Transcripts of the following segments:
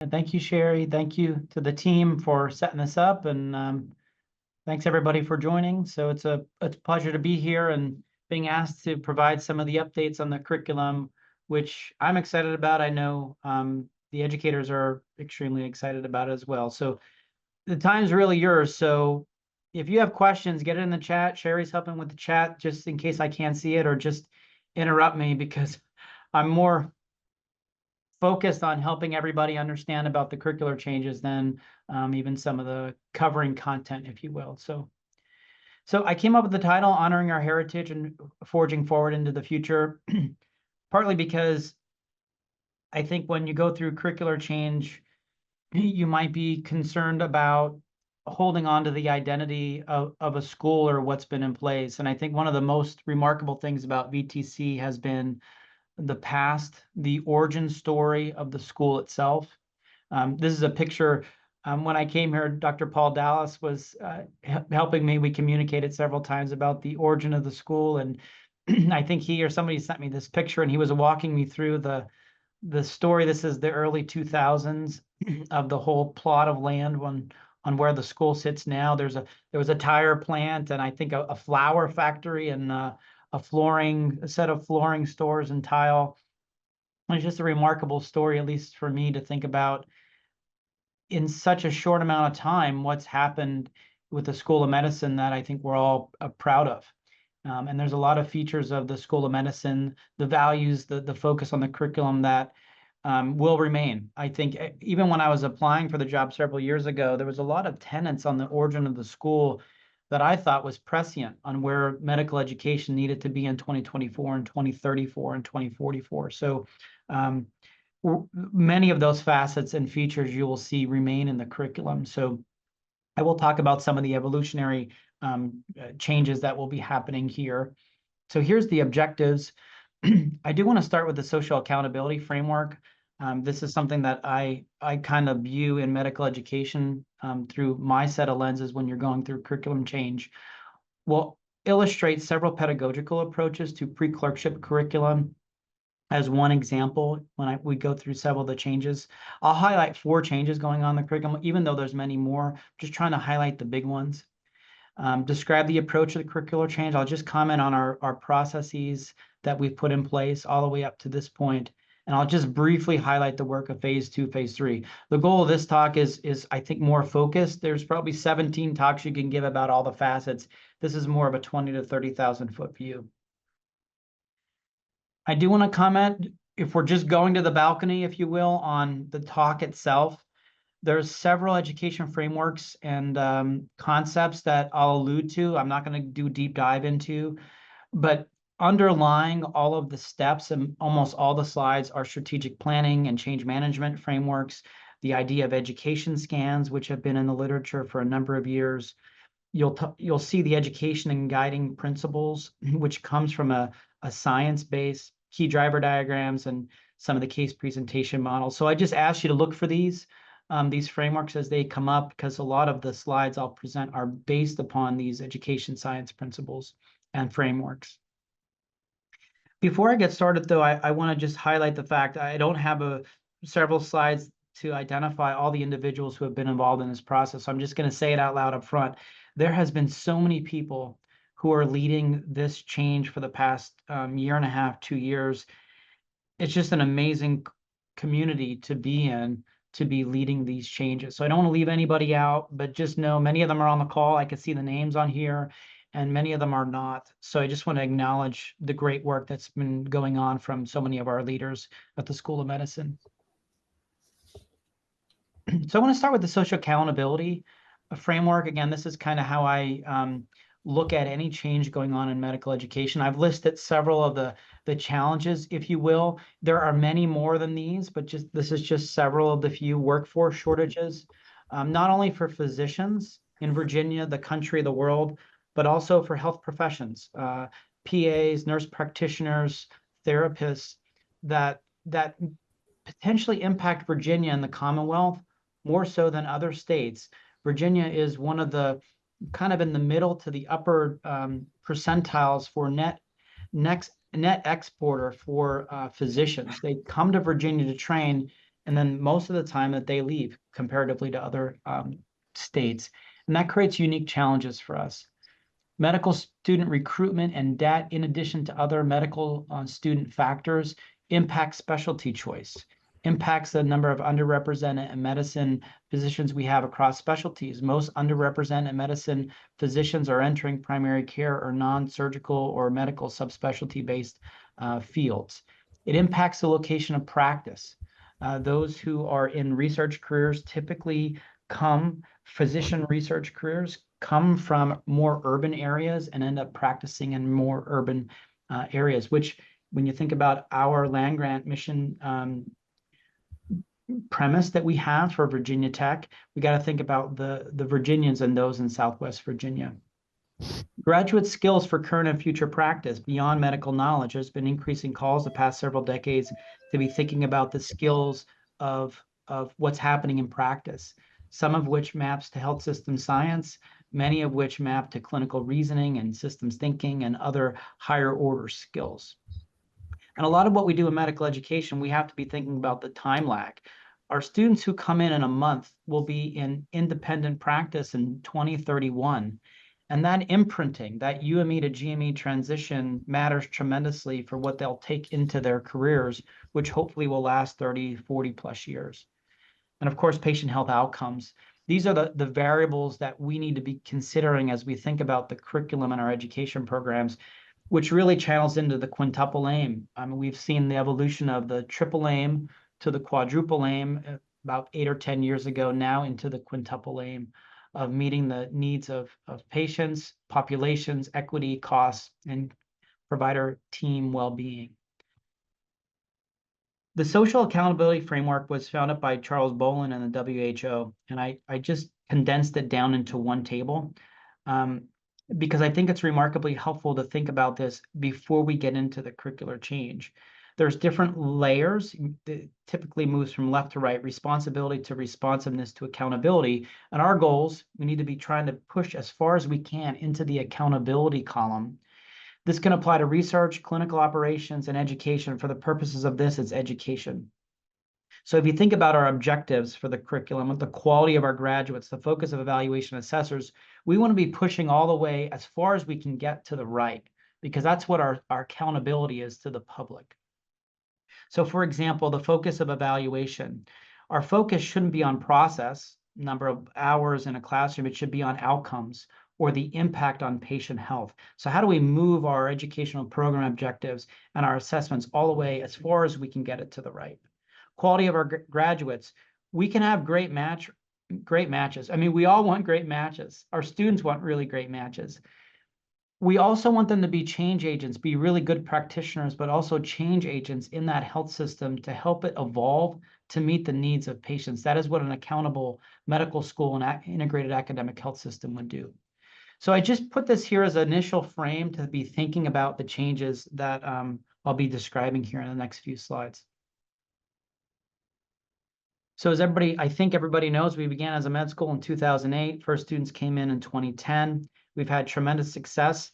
And thank you, Sherry. Thank you to the team for setting this up, and thanks everybody for joining. So it's a pleasure to be here and being asked to provide some of the updates on the curriculum, which I'm excited about. I know the educators are extremely excited about it as well. So the time's really yours. So if you have questions, get it in the chat. Sherry's helping with the chat just in case I can't see it, or just interrupt me because I'm more focused on helping everybody understand about the curricular changes than even some of the covering content, if you will. So I came up with the title, Honoring Our Heritage and Forging Forward into the Future, partly because I think when you go through curricular change, you might be concerned about holding on to the identity of a school or what's been in place. And I think one of the most remarkable things about VTC has been the past, the origin story of the school itself. This is a picture. When I came here, Dr. Paul Dallas was helping me. We communicated several times about the origin of the school. And I think he or somebody sent me this picture, and he was walking me through the story. This is the early 2000s of the whole plot of land on where the school sits now. There was a tire plant, and I think a flour factory, and a set of flooring stores and tile. It's just a remarkable story, at least for me, to think about in such a short amount of time what's happened with the School of Medicine that I think we're all proud of. And there's a lot of features of the School of Medicine, the values, the focus on the curriculum that will remain. I think even when I was applying for the job several years ago, there was a lot of tenets on the origin of the school that I thought was prescient on where medical education needed to be in 2024 and 2034 and 2044. So many of those facets and features you will see remain in the curriculum. So I will talk about some of the evolutionary changes that will be happening here. So here's the objectives. I do want to start with the social accountability framework. This is something that I kind of view in medical education through my set of lenses when you're going through curriculum change. We'll illustrate several pedagogical approaches to pre-clerkship curriculum as one example when we go through several of the changes. I'll highlight 4 changes going on in the curriculum, even though there's many more, just trying to highlight the big ones. Describe the approach of the curricular change. I'll just comment on our processes that we've put in place all the way up to this point. And I'll just briefly highlight the work of phase 2, phase 3. The goal of this talk is I think more focused. There's probably 17 talks you can give about all the facets. This is more of a 20 to 30,000 foot view. I do want to comment, if we're just going to the balcony, if you will, on the talk itself, there's several education frameworks and concepts that I'll allude to. I'm not going to do a deep dive into, but underlying all of the steps and almost all the slides are strategic planning and change management frameworks, the idea of education scans, which have been in the literature for a number of years. You'll see the education and guiding principles, which comes from a science base, key driver diagrams, and some of the case presentation models. So I just ask you to look for these frameworks as they come up, because a lot of the slides I'll present are based upon these education science principles and frameworks. Before I get started, though, I want to just highlight the fact I don't have several slides to identify all the individuals who have been involved in this process. So I'm just going to say it out loud up front. There has been so many people who are leading this change for the past year and a half, 2 years. It's just an amazing community to be in, to be leading these changes. So I don't want to leave anybody out, but just know many of them are on the call. I can see the names on here, and many of them are not. So I just want to acknowledge the great work that's been going on from so many of our leaders at the School of Medicine. So I want to start with the social accountability framework. Again, this is kind of how I look at any change going on in medical education. I've listed several of the challenges, if you will. There are many more than these, but this is just several of the few. Workforce shortages, not only for physicians in Virginia, the country, the world, but also for health professions, PAs, nurse practitioners, therapists that potentially impact Virginia and the Commonwealth more so than other states. Virginia is one of the kind of in the middle to the upper percentiles for net exporter for physicians. They come to Virginia to train, and then most of the time that they leave comparatively to other states. And that creates unique challenges for us. Medical student recruitment and debt, in addition to other medical student factors, impacts specialty choice, impacts the number of underrepresented medicine physicians we have across specialties. Most underrepresented medicine physicians are entering primary care or non-surgical or medical subspecialty-based fields. It impacts the location of practice. Those who are in research careers typically physician research careers come from more urban areas and end up practicing in more urban areas, which when you think about our land grant mission premise that we have for Virginia Tech, we got to think about the Virginians and those in Southwest Virginia. Graduate skills for current and future practice beyond medical knowledge. There's been increasing calls the past several decades to be thinking about the skills of what's happening in practice, some of which maps to health system science, many of which map to clinical reasoning and systems thinking and other higher order skills. And a lot of what we do in medical education, we have to be thinking about the time lag. Our students who come in a month will be in independent practice in 2031. And that imprinting, that UME to GME transition matters tremendously for what they'll take into their careers, which hopefully will last 30, 40 plus years. And of course, patient health outcomes. These are the variables that we need to be considering as we think about the curriculum in our education programs, which really channels into the quintuple aim. I mean, we've seen the evolution of the triple aim to the quadruple aim about 8 or 10 years ago, now into the quintuple aim of meeting the needs of patients, populations, equity, costs, and provider team well-being. The social accountability framework was founded by Charles Bolin and the WHO, and I just condensed it down into one table because I think it's remarkably helpful to think about this before we get into the curricular change. There's different layers. It typically moves from left to right, responsibility to responsiveness to accountability. And our goals, we need to be trying to push as far as we can into the accountability column. This can apply to research, clinical operations, and education. For the purposes of this, it's education. So if you think about our objectives for the curriculum, the quality of our graduates, the focus of evaluation assessors, we want to be pushing all the way as far as we can get to the right, because that's what our accountability is to the public. So for example, the focus of evaluation, our focus shouldn't be on process, number of hours in a classroom, it should be on outcomes or the impact on patient health. So how do we move our educational program objectives and our assessments all the way as far as we can get it to the right? Quality of our graduates, we can have great matches. I mean, we all want great matches. Our students want really great matches. We also want them to be change agents, be really good practitioners, but also change agents in that health system to help it evolve to meet the needs of patients. That is what an accountable medical school and integrated academic health system would do. So I just put this here as an initial frame to be thinking about the changes that I'll be describing here in the next few slides. So as I think everybody knows, we began as a med school in 2008. First students came in 2010. We've had tremendous success.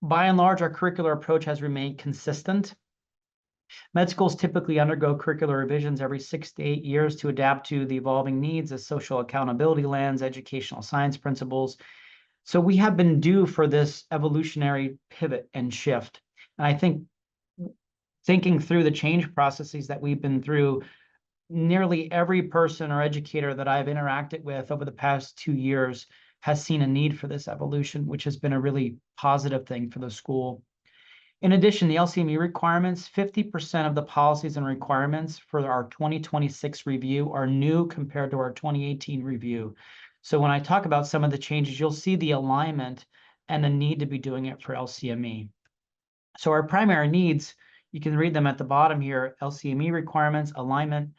By and large, our curricular approach has remained consistent. Med schools typically undergo curricular revisions every 6 to 8 years to adapt to the evolving needs of social accountability lens, educational science principles. So we have been due for this evolutionary pivot and shift. And I think thinking through the change processes that we've been through, nearly every person or educator that I've interacted with over the past 2 years has seen a need for this evolution, which has been a really positive thing for the school. In addition, the LCME requirements, 50% of the policies and requirements for our 2026 review are new compared to our 2018 review. So when I talk about some of the changes, you'll see the alignment and the need to be doing it for LCME. So our primary needs, you can read them at the bottom here, LCME requirements, alignment,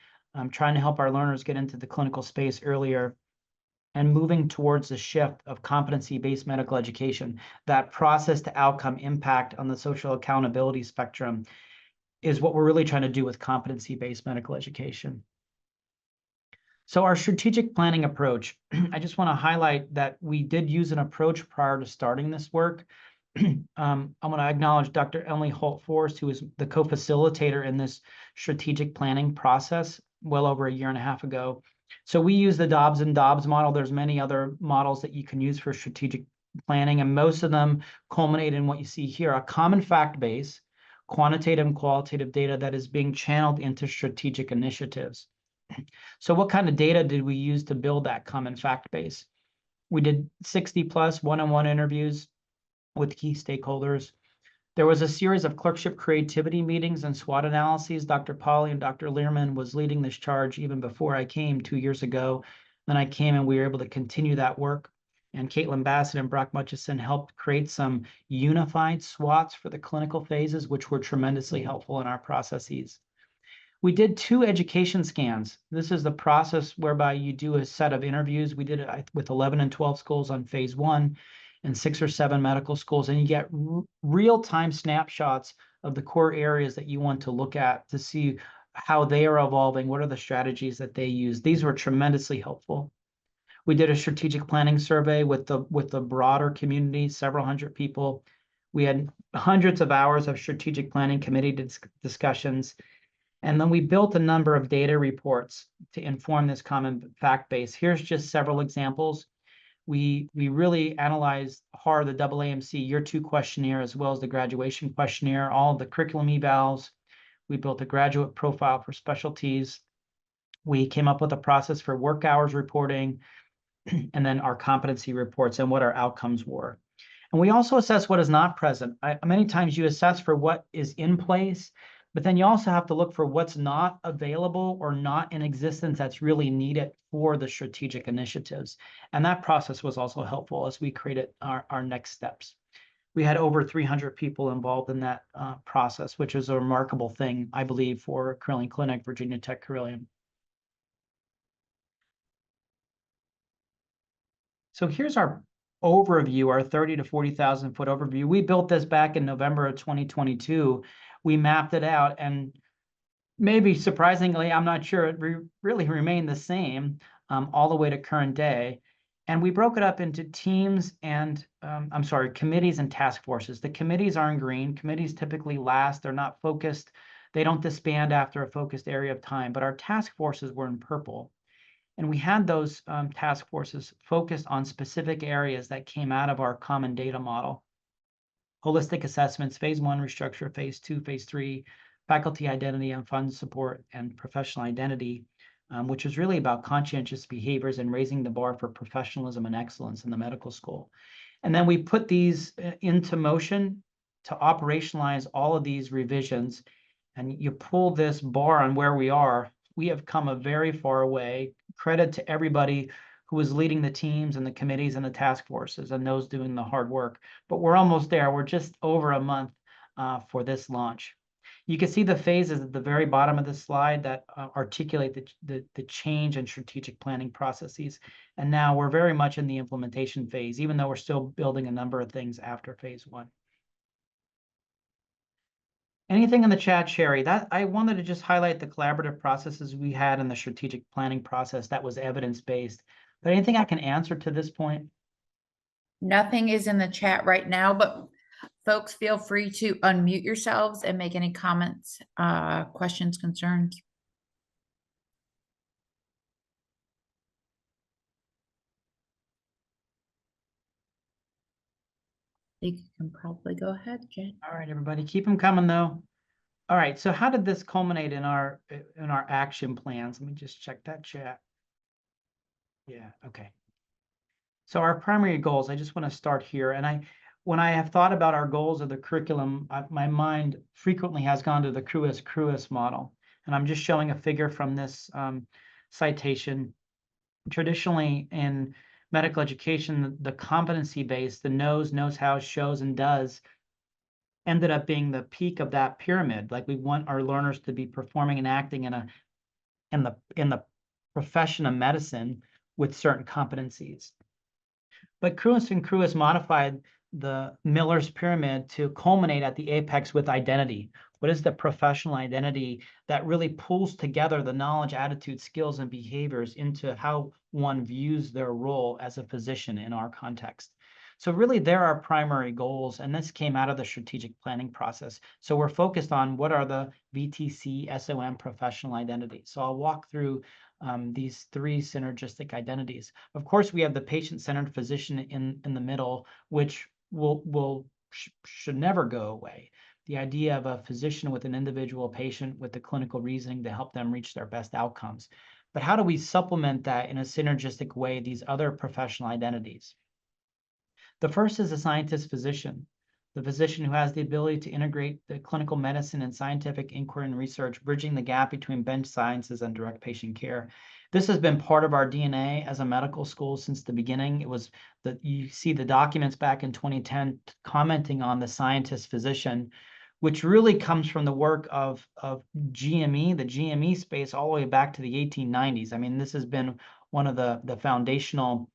trying to help our learners get into the clinical space earlier, and moving towards the shift of competency-based medical education. That process to outcome impact on the social accountability spectrum is what we're really trying to do with competency-based medical education. So our strategic planning approach, I just want to highlight that we did use an approach prior to starting this work. I want to acknowledge Dr. Emily Holt-Forrest, who is the co-facilitator in this strategic planning process well over a year and a half ago. So we use the Dobbs and Dobbs model. There's many other models that you can use for strategic planning, and most of them culminate in what you see here, a common fact base, quantitative and qualitative data that is being channeled into strategic initiatives. So what kind of data did we use to build that common fact base? We did 60 plus one-on-one interviews with key stakeholders. There was a series of clerkship creativity meetings and SWOT analyses. Dr. Polly and Dr. Learman was leading this charge even before I came 2 years ago. Then I came and we were able to continue that work. And Caitlin Bassett and Brock Mutchison helped create some unified SWOTs for the clinical phases, which were tremendously helpful in our processes. We did 2 education scans. This is the process whereby you do a set of interviews. We did it with 11 and 12 schools on phase 1 and 6 or 7 medical schools, and you get real-time snapshots of the core areas that you want to look at to see how they are evolving, what are the strategies that they use. These were tremendously helpful. We did a strategic planning survey with the broader community, several hundred people. We had hundreds of hours of strategic planning committee discussions. And then we built a number of data reports to inform this common fact base. Here's just several examples. We really analyzed hard the AAMC Year 2 questionnaire as well as the graduation questionnaire, all of the curriculum evals. We built a graduate profile for specialties. We came up with a process for work hours reporting, and then our competency reports and what our outcomes were. And we also assess what is not present. Many times you assess for what is in place, but then you also have to look for what's not available or not in existence that's really needed for the strategic initiatives. And that process was also helpful as we created our next steps. We had over 300 people involved in that process, which is a remarkable thing, I believe, for Carilion Clinic, Virginia Tech Carilion. So here's our overview, our 30 to 40,000 foot overview. We built this back in November of 2022. We mapped it out, and maybe surprisingly, I'm not sure it really remained the same all the way to current day. And we broke it up into teams and, committees and task forces. The committees are in green. Committees typically last. They're not focused. They don't disband after a focused area of time, but our task forces were in purple. And we had those task forces focused on specific areas that came out of our common data model. Holistic assessments, phase 1 restructure, phase 2, phase 3, faculty identity and fund support, and professional identity, which is really about conscientious behaviors and raising the bar for professionalism and excellence in the medical school. And then we put these into motion to operationalize all of these revisions. And you pull this bar on where we are, we have come a very far way. Credit to everybody who was leading the teams and the committees and the task forces and those doing the hard work. But we're almost there. We're just over a month for this launch. You can see the phases at the very bottom of the slide that articulate the change in strategic planning processes. And now we're very much in the implementation phase, even though we're still building a number of things after phase 1. Anything in the chat, Sherry? That I wanted to just highlight the collaborative processes we had in the strategic planning process that was evidence-based. But anything I can answer to this point? Nothing is in the chat right now, but folks, feel free to unmute yourselves and make any comments, questions, concerns. You can probably go ahead, Jen. All right, everybody, keep them coming though. All right, so how did this culminate in our action plans? Let me just check that chat. Yeah, okay. So our primary goals, I just want to start here. And when I have thought about our goals of the curriculum, my mind frequently has gone to the CRUIS model. And I'm just showing a figure from this citation. Traditionally in medical education, the competency base, the knows, how, shows, and does, ended up being the peak of that pyramid. Like we want our learners to be performing and acting in the profession of medicine with certain competencies. But CRUIS modified the Miller's pyramid to culminate at the apex with identity. What is the professional identity that really pulls together the knowledge, attitude, skills, and behaviors into how one views their role as a physician in our context? So really, they're our primary goals, and this came out of the strategic planning process. So we're focused on what are the VTC SOM professional identities. So I'll walk through these three synergistic identities. Of course, we have the patient-centered physician in the middle, which should never go away. The idea of a physician with an individual patient with the clinical reasoning to help them reach their best outcomes. But how do we supplement that in a synergistic way, these other professional identities? The first is a scientist physician, the physician who has the ability to integrate the clinical medicine and scientific inquiry and research, bridging the gap between bench sciences and direct patient care. This has been part of our DNA as a medical school since the beginning. It was that you see the documents back in 2010 commenting on the scientist physician, which really comes from the work of GME, the GME space, all the way back to the 1890s. I mean, this has been one of the foundational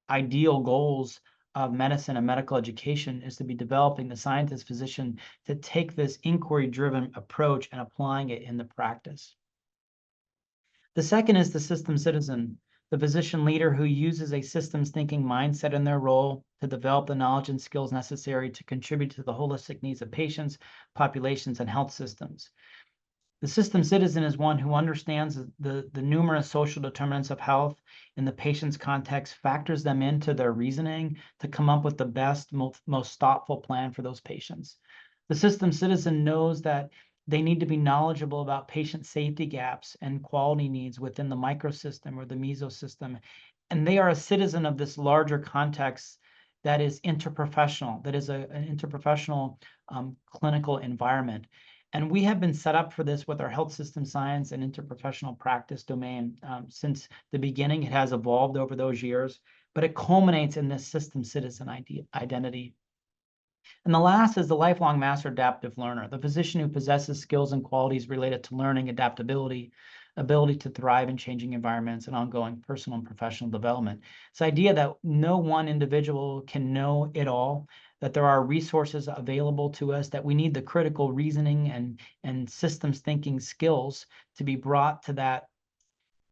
ideal goals of medicine and medical education is to be developing the scientist physician to take this inquiry-driven approach and applying it in the practice. The second is the system citizen, the physician leader who uses a systems thinking mindset in their role to develop the knowledge and skills necessary to contribute to the holistic needs of patients, populations, and health systems. The system citizen is one who understands the numerous social determinants of health in the patient's context, factors them into their reasoning to come up with the best, most thoughtful plan for those patients. The system citizen knows that they need to be knowledgeable about patient safety gaps and quality needs within the microsystem or the mesosystem. And they are a citizen of this larger context that is interprofessional, that is an interprofessional clinical environment. And we have been set up for this with our health system science and interprofessional practice domain. Since the beginning, it has evolved over those years, but it culminates in this system citizen identity. And the last is the lifelong master adaptive learner, the physician who possesses skills and qualities related to learning, adaptability, ability to thrive in changing environments, and ongoing personal and professional development. This idea that no one individual can know it all, that there are resources available to us, that we need the critical reasoning and systems thinking skills to be brought to that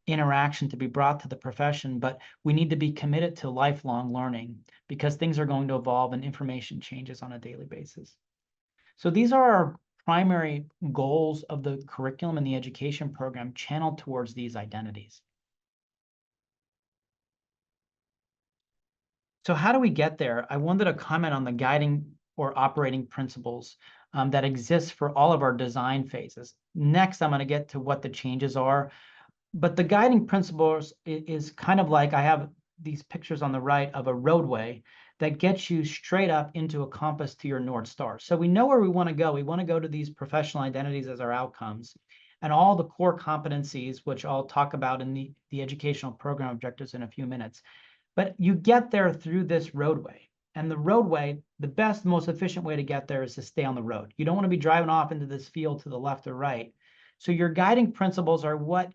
interaction, to be brought to the profession, but we need to be committed to lifelong learning because things are going to evolve and information changes on a daily basis. So these are our primary goals of the curriculum and the education program channeled towards these identities. So how do we get there? I wanted to comment on the guiding or operating principles that exist for all of our design phases. Next, I'm going to get to what the changes are. But the guiding principles is kind of like I have these pictures on the right of a roadway that gets you straight up into a compass to your North Star. So we know where we want to go. We want to go to these professional identities as our outcomes and all the core competencies, which I'll talk about in the educational program objectives in a few minutes. But you get there through this roadway. And the roadway, the best, most efficient way to get there is to stay on the road. You don't want to be driving off into this field to the left or right. So your guiding principles are what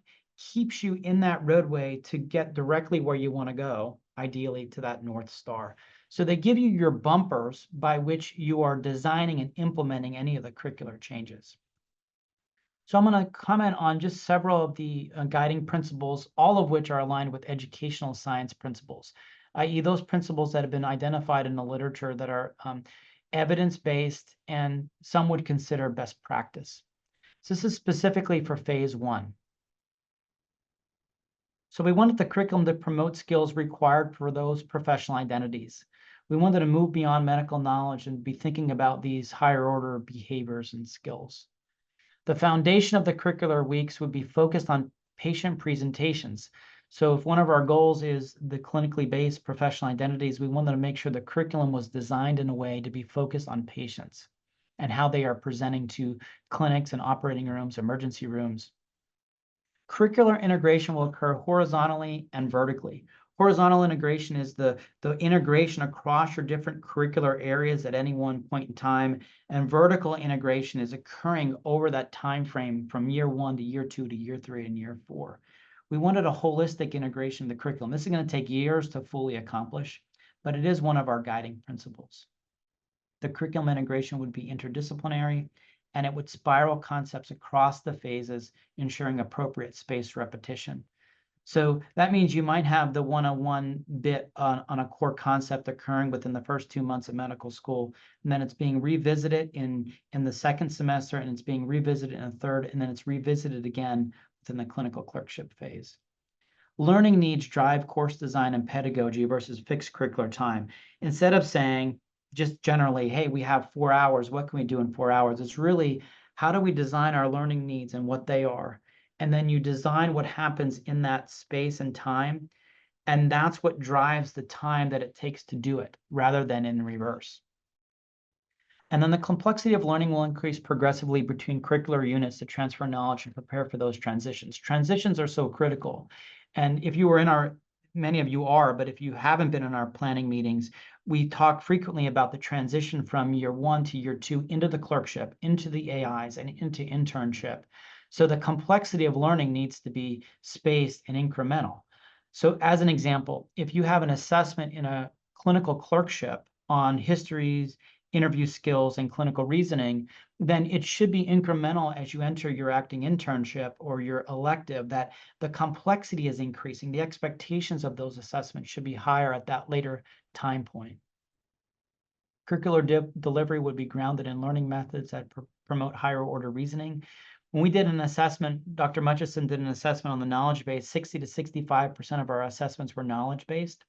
keeps you in that roadway to get directly where you want to go, ideally to that North Star. So they give you your bumpers by which you are designing and implementing any of the curricular changes. So I'm going to comment on just several of the guiding principles, all of which are aligned with educational science principles, i.e. those principles that have been identified in the literature that are evidence-based and some would consider best practice. So this is specifically for phase one. So we wanted the curriculum to promote skills required for those professional identities. We wanted to move beyond medical knowledge and be thinking about these higher order behaviors and skills. The foundation of the curricular weeks would be focused on patient presentations. So if one of our goals is the clinically based professional identities, we wanted to make sure the curriculum was designed in a way to be focused on patients and how they are presenting to clinics and operating rooms, emergency rooms. Curricular integration will occur horizontally and vertically. Horizontal integration is the integration across your different curricular areas at any one point in time, and vertical integration is occurring over that time frame from year 1 to year 2 to year 3 and year 4. We wanted a holistic integration of the curriculum. This is going to take years to fully accomplish, but it is one of our guiding principles. The curriculum integration would be interdisciplinary, and it would spiral concepts across the phases, ensuring appropriate spaced repetition. So that means you might have the 101 bit on a core concept occurring within the first 2 months of medical school, and then it's being revisited in the second semester, and it's being revisited in the third, and then it's revisited again within the clinical clerkship phase. Learning needs drive course design and pedagogy versus fixed curricular time. Instead of saying just generally, hey, we have 4 hours, what can we do in 4 hours? It's really, how do we design our learning needs and what they are? And then you design what happens in that space and time. And that's what drives the time that it takes to do it, rather than in reverse. And then the complexity of learning will increase progressively between curricular units to transfer knowledge and prepare for those transitions. Transitions are so critical. And if you were in many of you are, but if you haven't been in our planning meetings, we talk frequently about the transition from year 1 to year 2 into the clerkship, into the AIs, and into internship. So the complexity of learning needs to be spaced and incremental. So as an example, if you have an assessment in a clinical clerkship on histories, interview skills, and clinical reasoning, then it should be incremental as you enter your acting internship or your elective, that the complexity is increasing. The expectations of those assessments should be higher at that later time point. Curricular delivery would be grounded in learning methods that promote higher order reasoning. When we did an assessment, Dr. Mutchison did an assessment on the knowledge base, 60 to 65% of our assessments were knowledge-based.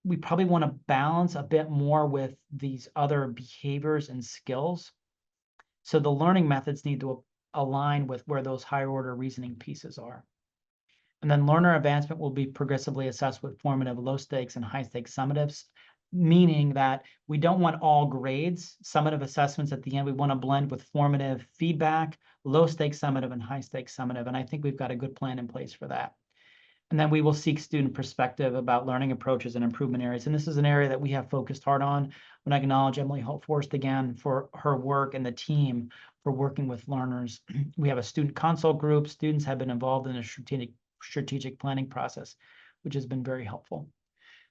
We probably want to balance a bit more with these other behaviors and skills. So the learning methods need to align with where those higher order reasoning pieces are. And then learner advancement will be progressively assessed with formative low stakes and high stakes summatives, meaning that we don't want all grades, summative assessments at the end. We want to blend with formative feedback, low stakes summative, and high stakes summative. And I think we've got a good plan in place for that. And then we will seek student perspective about learning approaches and improvement areas. And this is an area that we have focused hard on. When I acknowledge Emily Holtforst again for her work and the team for working with learners. We have a student consult group. Students have been involved in a strategic planning process, which has been very helpful.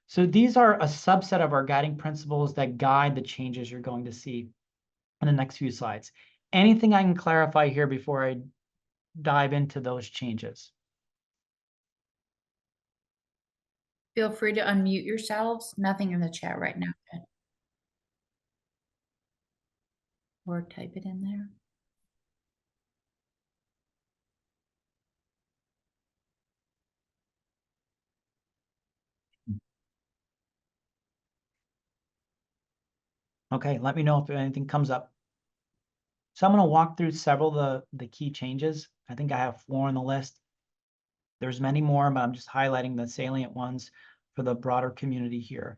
So these are a subset of our guiding principles that guide the changes you're going to see in the next few slides. Anything I can clarify here before I dive into those changes? Feel free to unmute yourselves. Nothing in the chat right now. Or type it in there. Okay, let me know if anything comes up. So I'm going to walk through several of the key changes. I think I have 4 on the list. There's many more, but I'm just highlighting the salient ones for the broader community here.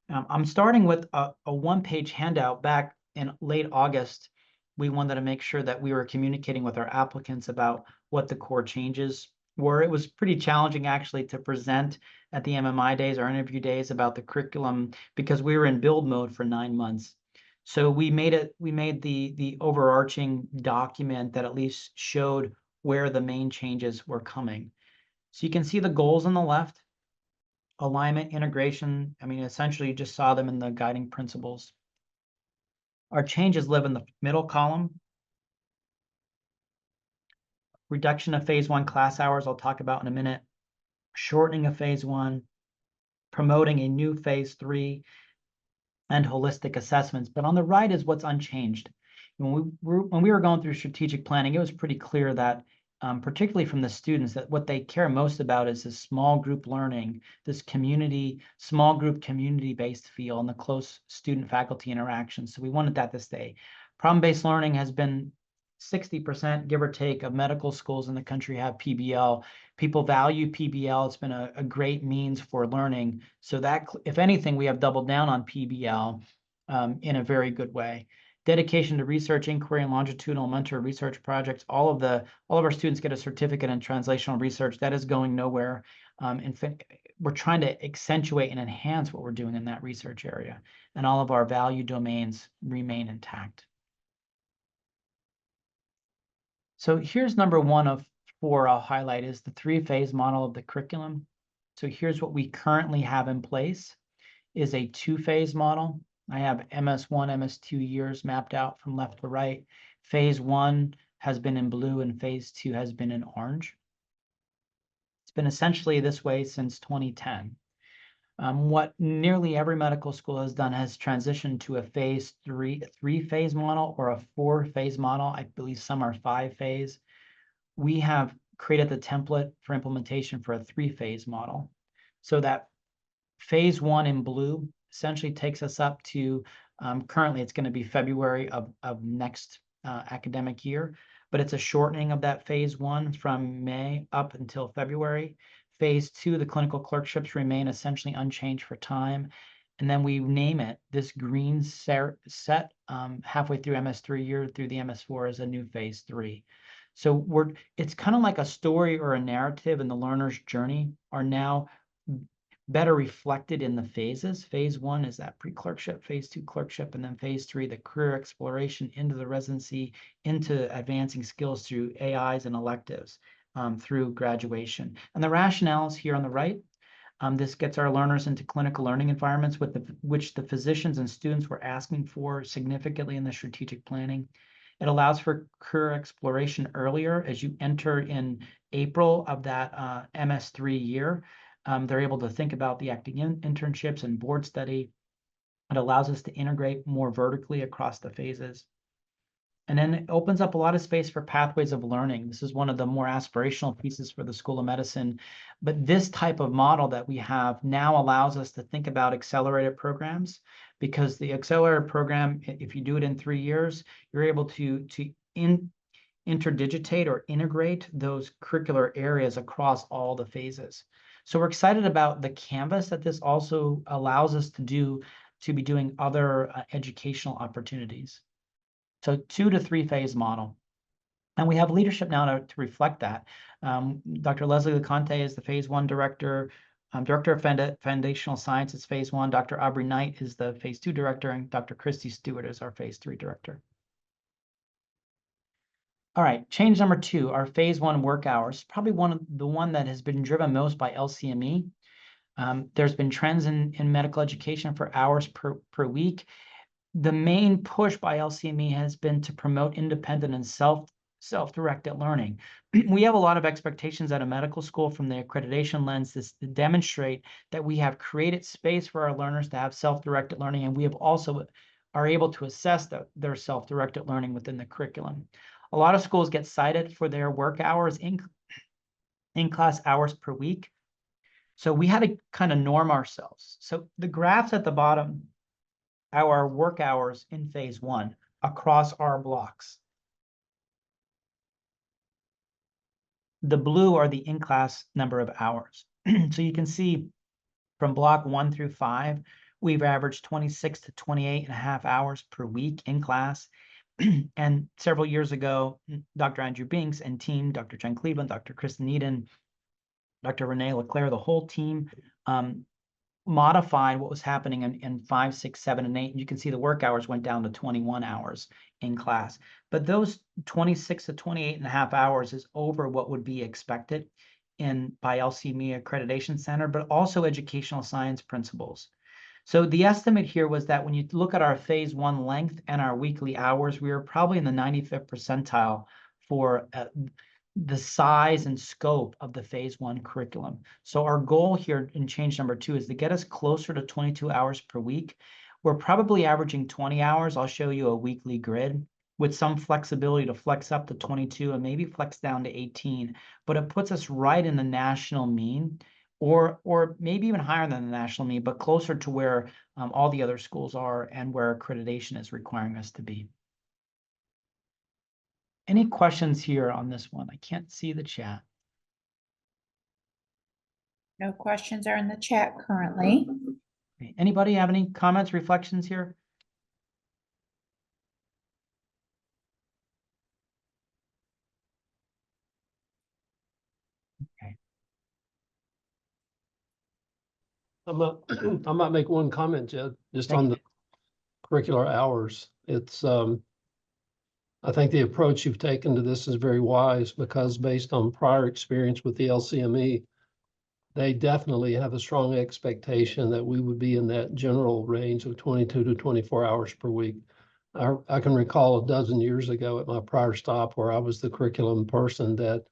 I'm starting with a 1-page handout. Back in late August, we wanted to make sure that we were communicating with our applicants about what the core changes were. It was pretty challenging actually to present at the MMI days or interview days about the curriculum because we were in build mode for 9 months. So we made the overarching document that at least showed where the main changes were coming. So you can see the goals on the left. Alignment, integration, I mean, essentially you just saw them in the guiding principles. Our changes live in the middle column. Reduction of phase 1 class hours, I'll talk about in a minute. Shortening of phase 1, promoting a new phase 3, and holistic assessments. But on the right is what's unchanged. When we were going through strategic planning, it was pretty clear that particularly from the students, that what they care most about is this small group learning, this small group community-based feel, and the close student-faculty interaction. So we wanted that to stay. Problem-based learning has been 60%, give or take, of medical schools in the country have PBL. People value PBL. It's been a great means for learning. So that, if anything, we have doubled down on PBL in a very good way. Dedication to research, inquiry, and longitudinal mentor research projects. All of our students get a certificate in translational research. That is going nowhere. In fact, we're trying to accentuate and enhance what we're doing in that research area, and all of our value domains remain intact. So here's number 1 of 4 I'll highlight is the 3-phase model of the curriculum. So here's what we currently have in place is a 2-phase model. I have MS1, MS2 years mapped out from left to right. Phase 1 has been in blue and phase 2 has been in orange. been essentially this way since 2010. What nearly every medical school has done has transitioned to a three-phase model or a four-phase model. I believe some are five-phase. We have created the template for implementation for a three-phase model. So that phase one in blue essentially takes us up to, currently it's going to be February of next academic year, but it's a shortening of that phase one from May up until February. Phase two, the clinical clerkships remain essentially unchanged for time. And then we name it, this green set halfway through MS3 year through the MS4 as a new phase three. So it's kind of like a story or a narrative, and the learner's journey are now better reflected in the phases. Phase one is that pre-clerkship, phase two clerkship, and then phase three, the career exploration into the residency, into advancing skills through AIs and electives through graduation. And the rationales here on the right, this gets our learners into clinical learning environments which the physicians and students were asking for significantly in the strategic planning. It allows for career exploration earlier as you enter in April of that MS3 year. They're able to think about the acting internships and board study. It allows us to integrate more vertically across the phases. And then it opens up a lot of space for pathways of learning. This is one of the more aspirational pieces for the School of Medicine. But this type of model that we have now allows us to think about accelerated programs, because the accelerated program, if you do it in 3 years, you're able to interdigitate or integrate those curricular areas across all the phases. So we're excited about the canvas that this also allows us to be doing other educational opportunities. So 2 to 3 phase model. And we have leadership now to reflect that. Dr. Leslie LeConte is the phase one director. Director of Foundational Science is phase one. Dr. Aubrey Knight is the phase two director, and Dr. Christy Stewart is our phase three director. All right, change number 2, our phase one work hours, probably the one that has been driven most by LCME. There's been trends in medical education for hours per week. The main push by LCME has been to promote independent and self-directed learning. We have a lot of expectations at a medical school from the accreditation lens to demonstrate that we have created space for our learners to have self-directed learning, and we have also are able to assess their self-directed learning within the curriculum. A lot of schools get cited for their work hours, in-class hours per week. So we had to kind of norm ourselves. So the graphs at the bottom, our work hours in phase one across our blocks. The blue are the in-class number of hours. So you can see from block 1 through 5, we've averaged 26 to 28 and a half hours per week in class. And several years ago, Dr. Andrew Binks and team, Dr. Jen Cleveland, Dr. Kristen Eden, Dr. Renee Leclerc, the whole team modified what was happening in 5, 6, 7, and 8. And you can see the work hours went down to 21 hours in class. But those 26 to 28 and a half hours is over what would be expected by LCME Accreditation Center, but also educational science principles. So the estimate here was that when you look at our phase one length and our weekly hours, we were probably in the 95th percentile for the size and scope of the phase one curriculum. So our goal here in change number 2 is to get us closer to 22 hours per week. We're probably averaging 20 hours. I'll show you a weekly grid with some flexibility to flex up to 22 and maybe flex down to 18, but it puts us right in the national mean, or maybe even higher than the national mean, but closer to where all the other schools are and where accreditation is requiring us to be. Any questions here on this one? I can't see the chat. No questions are in the chat currently. Okay. Anybody have any comments, reflections here? Okay. I might make one comment, Jed, just Thank on you. the curricular hours. It's, I think the approach you've taken to this is very wise, because based on prior experience with the LCME, they definitely have a strong expectation that we would be in that general range of 22 to 24 hours per week. I can recall a dozen years ago at my prior stop where I was the curriculum person that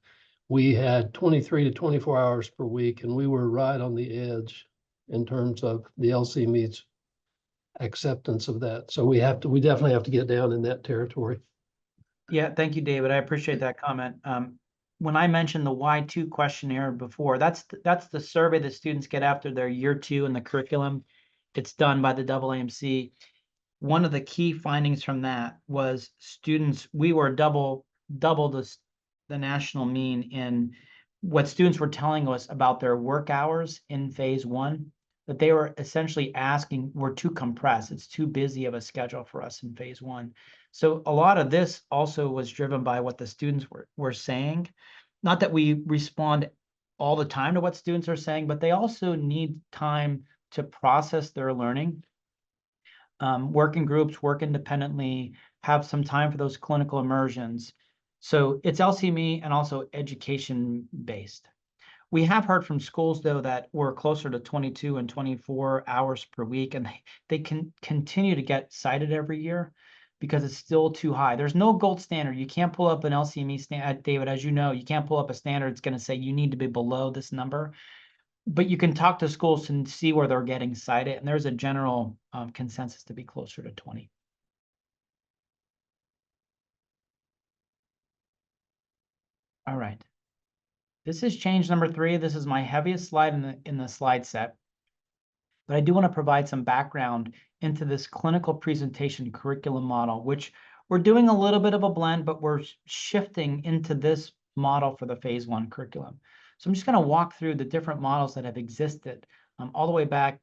we had 23 to 24 hours per week, and we were right on the edge in terms of the LCME's acceptance of that. So we definitely have to get down in that territory. Yeah, thank you, David. I appreciate that comment. When I mentioned the Y2 questionnaire before, that's the survey that students get after their year 2 in the curriculum. It's done by the AAMC. One of the key findings from that was we were double the national mean in what students were telling us about their work hours in phase 1, that they were essentially asking, we're too compressed. It's too busy of a schedule for us in phase 1. So a lot of this also was driven by what the students were saying. Not that we respond all the time to what students are saying, but they also need time to process their learning, work in groups, work independently, have some time for those clinical immersions. So it's LCME and also education based. We have heard from schools, though, that we're closer to 22 and 24 hours per week, and they can continue to get cited every year because it's still too high. There's no gold standard. You can't pull up an LCME standard, David, as you know, you can't pull up a standard. It's going to say you need to be below this number. But you can talk to schools and see where they're getting cited, and there's a general consensus to be closer to 20. All right. This is change number 3. This is my heaviest slide in the slide set. But I do want to provide some background into this clinical presentation curriculum model, which we're doing a little bit of a blend, but we're shifting into this model for the phase 1 curriculum. So I'm just going to walk through the different models that have existed all the way back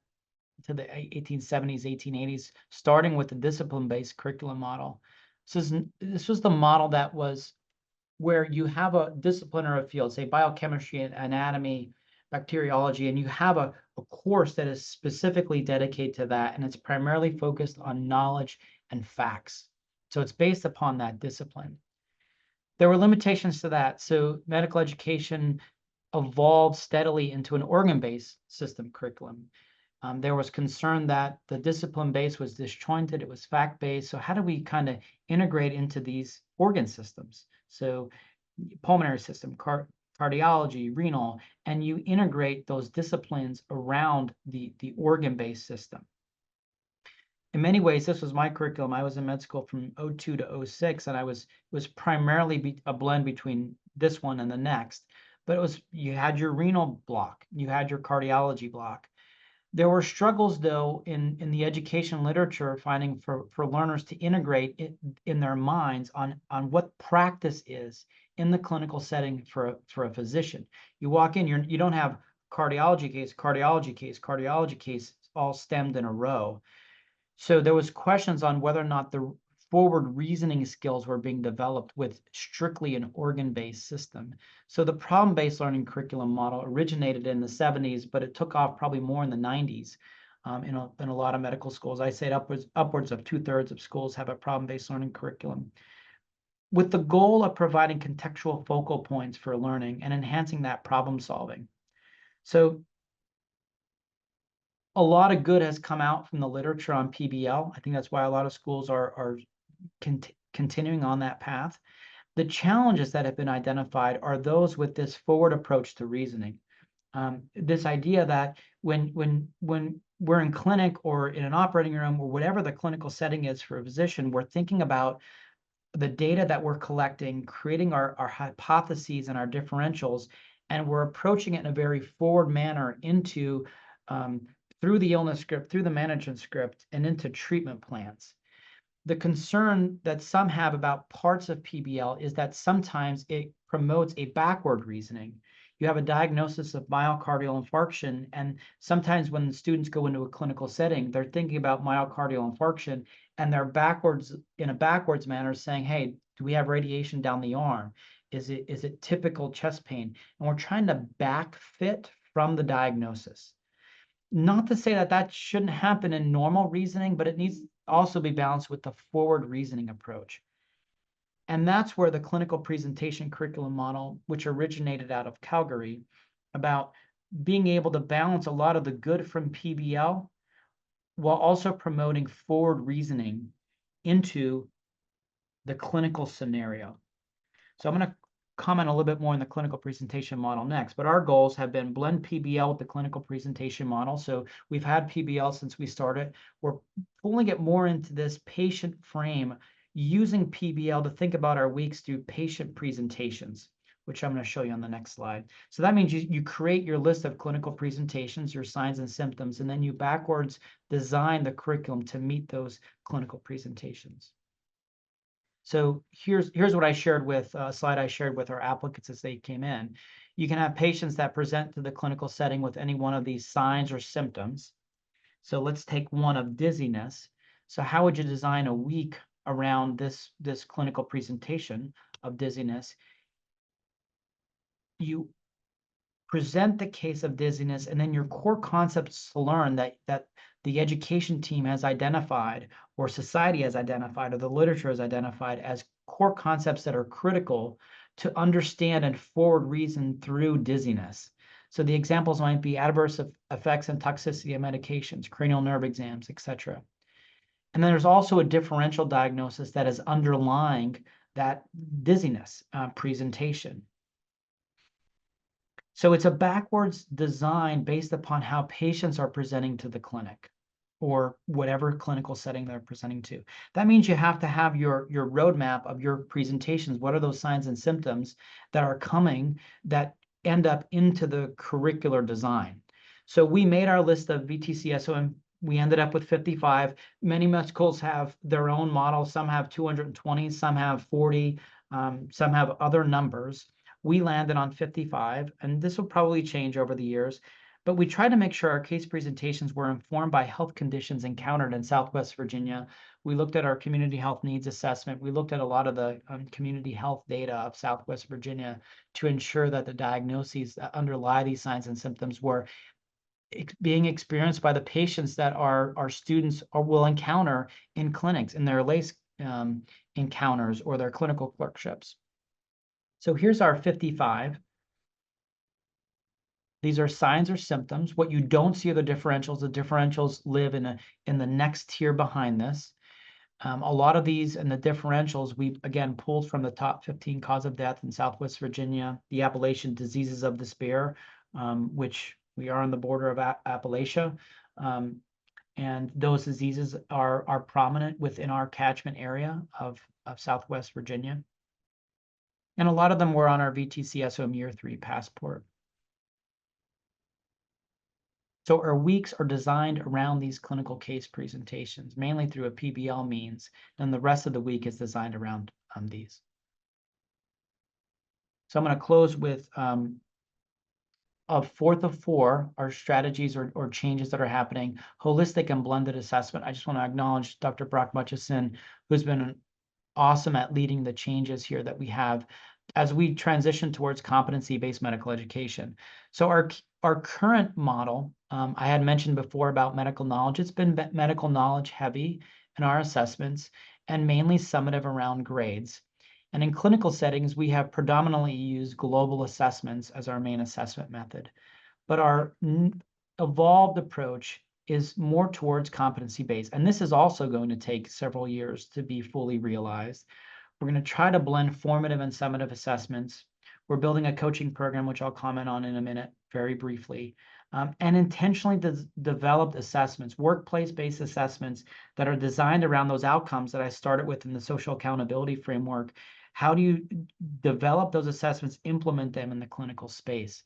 to the 1870s, 1880s, starting with the discipline-based curriculum model. This was the model that was where you have a discipline or a field, say biochemistry, anatomy, bacteriology, and you have a course that is specifically dedicated to that, and it's primarily focused on knowledge and facts. So it's based upon that discipline. There were limitations to that. So medical education evolved steadily into an organ-based system curriculum. There was concern that the discipline base was disjointed, it was fact-based. So how do we kind of integrate into these organ systems? So pulmonary system, cardiology, renal, and you integrate those disciplines around the organ-based system. In many ways, this was my curriculum. I was in med school from 02 to 06, and it was primarily a blend between this one and the next. But you had your renal block, you had your cardiology block. There were struggles, though, in the education literature, finding for learners to integrate it in their minds on what practice is in the clinical setting for a physician. You walk in, you don't have cardiology case, all stemmed in a row. So there was questions on whether or not the forward reasoning skills were being developed with strictly an organ-based system. So the problem-based learning curriculum model originated in the 70s, but it took off probably more in the 90s in a lot of medical schools. I say upwards of 2/3 of schools have a problem-based learning curriculum, with the goal of providing contextual focal points for learning and enhancing that problem solving. So a lot of good has come out from the literature on PBL. I think that's why a lot of schools are continuing on that path. The challenges that have been identified are those with this forward approach to reasoning. This idea that when we're in clinic or in an operating room or whatever the clinical setting is for a physician, we're thinking about the data that we're collecting, creating our hypotheses and our differentials, and we're approaching it in a very forward manner into through the illness script, through the management script, and into treatment plans. The concern that some have about parts of PBL is that sometimes it promotes a backward reasoning. You have a diagnosis of myocardial infarction, and sometimes when students go into a clinical setting, they're thinking about myocardial infarction, and they're in a backwards manner saying, hey, do we have radiation down the arm? Is it typical chest pain? And we're trying to back fit from the diagnosis. Not to say that shouldn't happen in normal reasoning, but it needs to also be balanced with the forward reasoning approach. And that's where the clinical presentation curriculum model, which originated out of Calgary, about being able to balance a lot of the good from PBL while also promoting forward reasoning into the clinical scenario. So I'm going to comment a little bit more on the clinical presentation model next, but our goals have been blend PBL with the clinical presentation model. So we've had PBL since we started. We're pulling it more into this patient frame, using PBL to think about our weeks through patient presentations, which I'm going to show you on the next slide. So that means you create your list of clinical presentations, your signs and symptoms, and then you backwards design the curriculum to meet those clinical presentations. So here's what I shared with a slide I shared with our applicants as they came in. You can have patients that present to the clinical setting with any one of these signs or symptoms. So let's take one of dizziness. So how would you design a week around this clinical presentation of dizziness? You present the case of dizziness, and then your core concepts to learn that the education team has identified, or society has identified, or the literature has identified as core concepts that are critical to understand and forward reason through dizziness. So the examples might be adverse effects and toxicity of medications, cranial nerve exams, etc. And then there's also a differential diagnosis that is underlying that dizziness presentation. So it's a backwards design based upon how patients are presenting to the clinic or whatever clinical setting they're presenting to. That means you have to have your roadmap of your presentations. What are those signs and symptoms that are coming that end up into the curricular design? So we made our list of VTCSO and we ended up with 55. Many med schools have their own model. Some have 220, some have 40, some have other numbers. We landed on 55, and this will probably change over the years, but we tried to make sure our case presentations were informed by health conditions encountered in Southwest Virginia. We looked at our community health needs assessment. We looked at a lot of the community health data of Southwest Virginia to ensure that the diagnoses that underlie these signs and symptoms were being experienced by the patients that our students will encounter in clinics, in their LACE encounters or their clinical clerkships. So here's our 55. These are signs or symptoms. What you don't see are the differentials. The differentials live in the next tier behind this. A lot of these and the differentials we again pulled from the top 15 cause of death in Southwest Virginia, the Appalachian diseases of despair, which we are on the border of Appalachia. And those diseases are prominent within our catchment area of Southwest Virginia. And a lot of them were on our VTCSOM Year 3 passport. So our weeks are designed around these clinical case presentations, mainly through a PBL means, and the rest of the week is designed around these. So I'm going to close with a fourth of four, our strategies or changes that are happening, holistic and blended assessment. I just want to acknowledge Dr. Brock Mutchison, who's been awesome at leading the changes here that we have as we transition towards competency-based medical education. So our current model, I had mentioned before about medical knowledge. It's been medical knowledge heavy in our assessments and mainly summative around grades. And in clinical settings, we have predominantly used global assessments as our main assessment method. But our evolved approach is more towards competency-based. And this is also going to take several years to be fully realized. We're going to try to blend formative and summative assessments. We're building a coaching program, which I'll comment on in a minute, very briefly, and intentionally developed assessments, workplace-based assessments that are designed around those outcomes that I started with in the social accountability framework. How do you develop those assessments, implement them in the clinical space,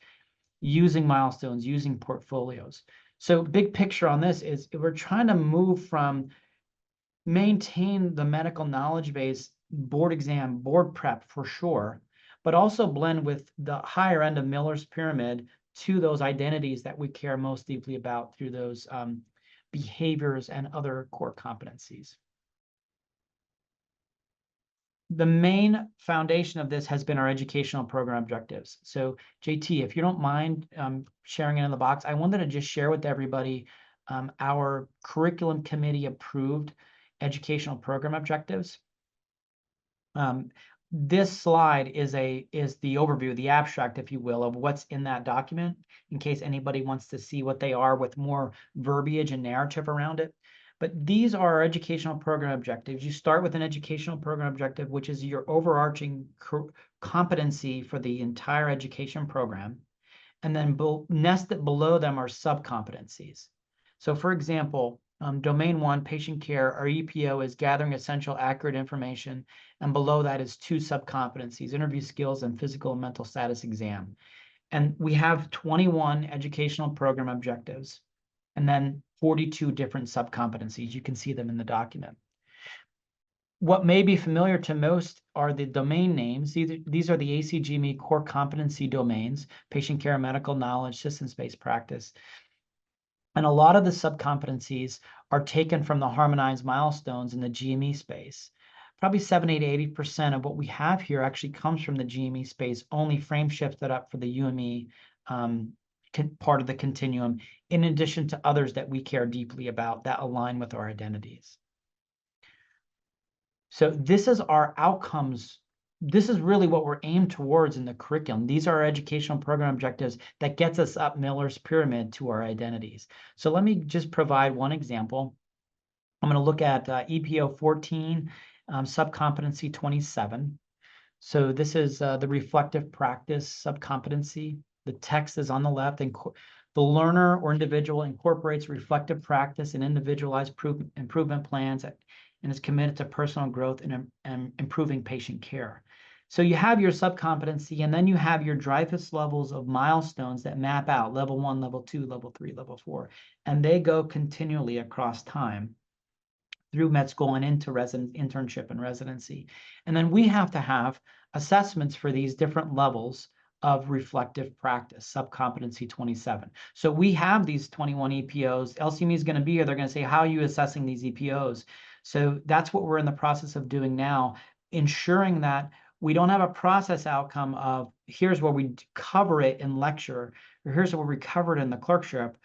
using milestones, using portfolios? So big picture on this is we're trying to move from maintain the medical knowledge base, board exam, board prep for sure, but also blend with the higher end of Miller's pyramid to those identities that we care most deeply about through those behaviors and other core competencies. The main foundation of this has been our educational program objectives. So JT, if you don't mind sharing it in the box, I wanted to just share with everybody our curriculum committee approved educational program objectives. This slide is the overview, the abstract, if you will, of what's in that document, in case anybody wants to see what they are with more verbiage and narrative around it. But these are our educational program objectives. You start with an educational program objective, which is your overarching competency for the entire education program. And then nested below them are sub-competencies. So for example, domain 1, patient care, our EPO is gathering essential accurate information. And below that is 2 sub-competencies, interview skills and physical and mental status exam. And we have 21 educational program objectives and then 42 different sub-competencies. You can see them in the document. What may be familiar to most are the domain names. These are the ACGME core competency domains: patient care, medical knowledge, systems-based practice. And a lot of the sub-competencies are taken from the harmonized milestones in the GME space. Probably 70 to 80% of what we have here actually comes from the GME space, only frame shifted up for the UME part of the continuum, in addition to others that we care deeply about that align with our identities. So this is our outcomes. This is really what we're aimed towards in the curriculum. These are our educational program objectives that gets us up Miller's pyramid to our identities. So let me just provide one example. I'm going to look at EPO 14, sub-competency 27. So this is the reflective practice sub-competency. The text is on the left, and the learner or individual incorporates reflective practice and individualized improvement plans and is committed to personal growth and improving patient care. So you have your sub-competency, and then you have your Dreyfus levels of milestones that map out level 1, level 2, level 3, level 4, and they go continually across time through med school and into internship and residency. And then we have to have assessments for these different levels of reflective practice, sub-competency 27. So we have these 21 EPOs. LCME is going to be here. They're going to say, how are you assessing these EPOs? So that's what we're in the process of doing now, ensuring that we don't have a process outcome of here's where we cover it in lecture, or here's where we cover it in the clerkship.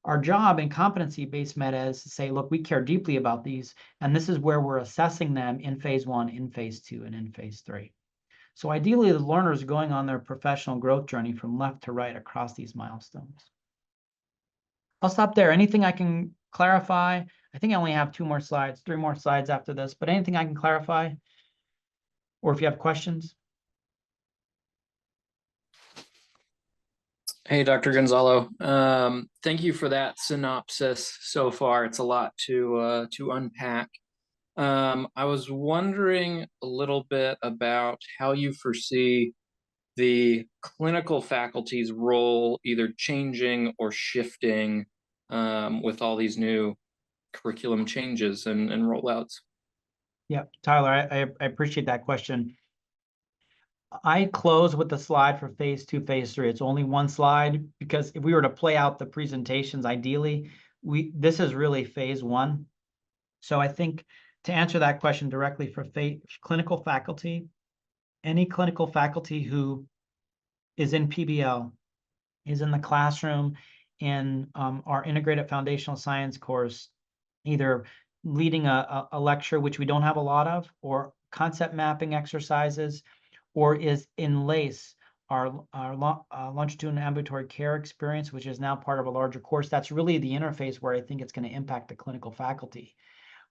Our job in competency-based meta is to say, look, we care deeply about these, and this is where we're assessing them in phase 1, in phase 2, and in phase 3. So ideally, the learner is going on their professional growth journey from left to right across these milestones. I'll stop there. Anything I can clarify? I think I only have 3 more slides after this, but anything I can clarify? Or if you have questions? Hey, Dr. Gonzalo. Thank you for that synopsis so far. It's a lot to unpack. I was wondering a little bit about how you foresee the clinical faculty's role either changing or shifting with all these new curriculum changes and rollouts. Yeah, Tyler, I appreciate that question. I close with the slide for phase 2, phase 3. It's only one slide because if we were to play out the presentations, ideally, this is really phase 1. So I think to answer that question directly for clinical faculty, any clinical faculty who is in PBL, is in the classroom in our integrated foundational science course, either leading a lecture, which we don't have a lot of, or concept mapping exercises, or is in LACE, our longitudinal ambulatory care experience, which is now part of a larger course. That's really the interface where I think it's going to impact the clinical faculty,